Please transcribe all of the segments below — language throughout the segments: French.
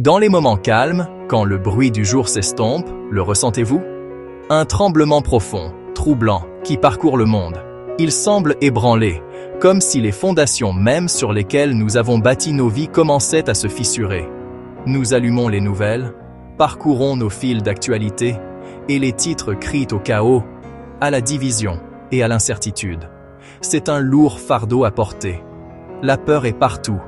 Dans les moments calmes, quand le bruit du jour s'estompe, le ressentez-vous? Un tremblement profond, troublant, qui parcourt le monde. Il semble ébranlé, comme si les fondations mêmes sur lesquelles nous avons bâti nos vies commençaient à se fissurer. Nous allumons les nouvelles, parcourons nos fils d'actualité, et les titres crient au chaos, à la division et à l'incertitude. C'est un lourd fardeau à porter. La peur est partout.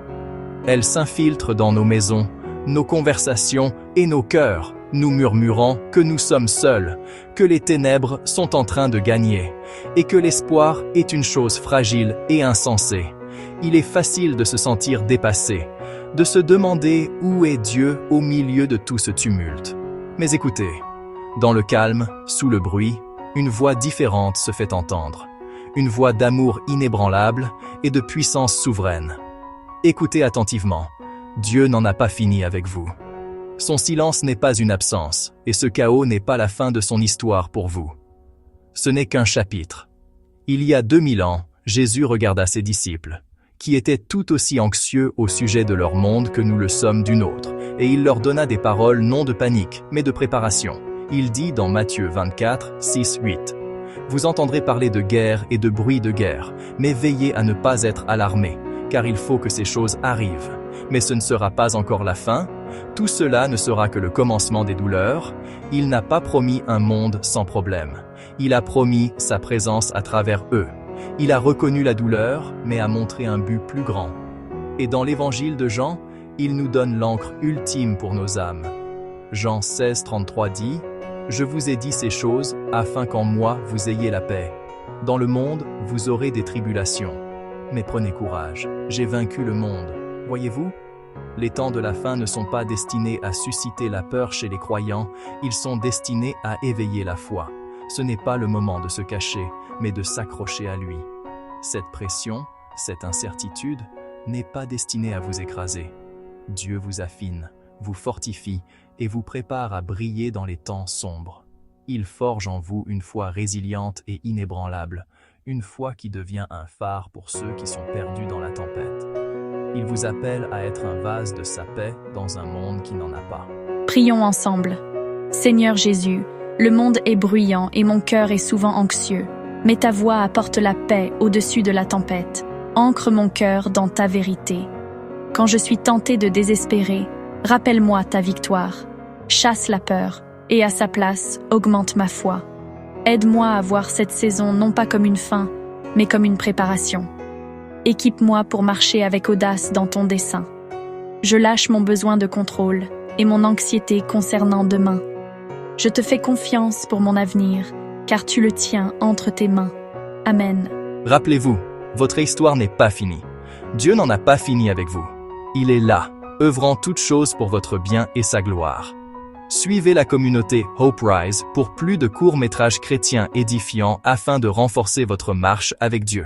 Elle s'infiltre dans nos maisons, nos conversations et nos cœurs, nous murmurant que nous sommes seuls, que les ténèbres sont en train de gagner, et que l'espoir est une chose fragile et insensée. Il est facile de se sentir dépassé, de se demander où est Dieu au milieu de tout ce tumulte. Mais écoutez, dans le calme, sous le bruit, une voix différente se fait entendre. Une voix d'amour inébranlable et de puissance souveraine. Écoutez attentivement, Dieu n'en a pas fini avec vous. Son silence n'est pas une absence, et ce chaos n'est pas la fin de son histoire pour vous. Ce n'est qu'un chapitre. Il y a 2000 ans, Jésus regarda ses disciples, qui étaient tout aussi anxieux au sujet de leur monde que nous le sommes du nôtre, et il leur donna des paroles non de panique, mais de préparation. Il dit dans Matthieu 24, 6, 8. Vous entendrez parler de guerre et de bruit de guerre, mais veillez à ne pas être alarmés, car il faut que ces choses arrivent. Mais ce ne sera pas encore la fin, tout cela ne sera que le commencement des douleurs. Il n'a pas promis un monde sans problème. Il a promis sa présence à travers eux. Il a reconnu la douleur, mais a montré un but plus grand. Et dans l'évangile de Jean, il nous donne l'encre ultime pour nos âmes. Jean 16, 33 dit « Je vous ai dit ces choses, afin qu'en moi vous ayez la paix. Dans le monde, vous aurez des tribulations. Mais prenez courage, j'ai vaincu le monde. » Voyez-vous, les temps de la fin ne sont pas destinés à susciter la peur chez les croyants, ils sont destinés à éveiller la foi. Ce n'est pas le moment de se cacher, mais de s'accrocher à lui. Cette pression, cette incertitude, n'est pas destinée à vous écraser. Dieu vous affine, vous fortifie et vous prépare à briller dans les temps sombres. Il forge en vous une foi résiliente et inébranlable, une foi qui devient un phare pour ceux qui sont perdus dans la tempête. Il vous appelle à être un vase de sa paix dans un monde qui n'en a pas. Prions ensemble. Seigneur Jésus, le monde est bruyant et mon cœur est souvent anxieux. Mais ta voix apporte la paix au-dessus de la tempête. Ancre mon cœur dans ta vérité. Quand je suis tenté de désespérer, rappelle-moi ta victoire. Chasse la peur et à sa place, augmente ma foi. Aide-moi à voir cette saison non pas comme une fin, mais comme une préparation. Équipe-moi pour marcher avec audace dans ton dessein. Je lâche mon besoin de contrôle et mon anxiété concernant demain. Je te fais confiance pour mon avenir, car tu le tiens entre tes mains. Amen. Rappelez-vous, votre histoire n'est pas finie. Dieu n'en a pas fini avec vous. Il est là, œuvrant toutes choses pour votre bien et sa gloire. Suivez la communauté Hope Rise pour plus de courts-métrages chrétiens édifiants afin de renforcer votre marche avec Dieu.